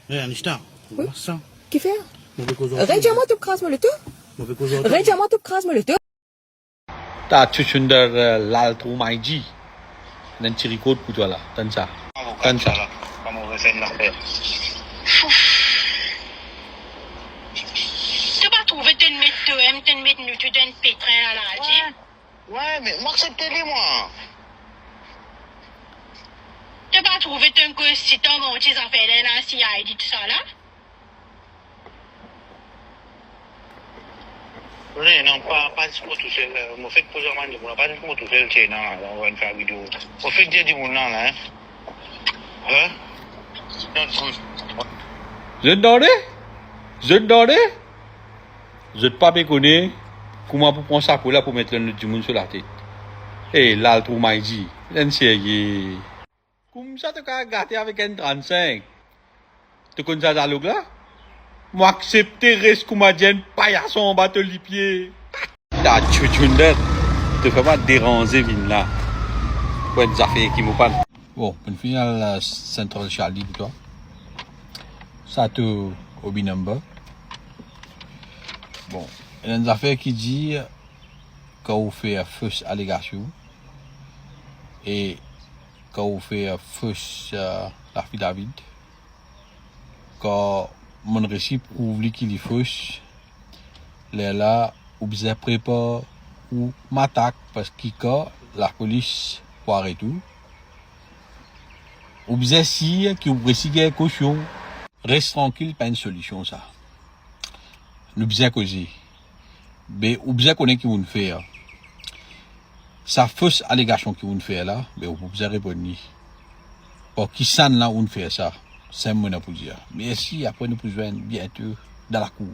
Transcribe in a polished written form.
Anishta, Oui. ça. Qui fait? Mauvais cause. Regarde-moi tout crase-moi le tout. Mauvais cause. Regarde-moi tout crase-moi le tout. Ta chuchunder lal tu maiji. Dan ciri code pour toi là. Tan ça. Tan ça. Tu vas trouver une mettre une mettre nous tu donnes pétrin à la radio. Ouais, mais moi, acceptez-les, moi. Tu vas trouver un coup si tu mon petit affaire là si a dit tout ça là. Non, pas tout seul. Moi, fait plusieurs mois, je ne pas tout seul, c'est non, on va faire une vidéo. Moi, fait dire du monde là, hein. Hein? Je te donne. Je te pas méconnaître. Comment pour prendre ça pour là pour mettre le du monde sur la tête. Eh, là, le trou maïdi. L'un sérieux. Comme ça, tu as gâté avec un 35. Tu connais ça dans là? Moi, accepter reste comme un paillasson en bas de pied. Ta chuchunder. Tu fais pas déranger, vin là. Pour des affaires qui me parlent. Bon, pour finir, Central Charlie pour toi. Ça, tu au number. Bon, il y a une affaire qui dit quand vous faites une fausse allégation et quand vous faites une fausse affidavit, quand mon récit prouve qu'il est fausse, là, vous avez préparé ou m'attaque parce que la police pour arrêter tout. Vous avez si que vous recevez caution, reste tranquille, pas une solution ça. Nous besoin causer. Mais ou besoin connaître qui vont faire. Sa fausse allégation qui vont faire là, mais vous besoin répondre. Pour qui ça là on fait ça. C'est mon pour dire. Merci après nous pour joindre bientôt dans la cour.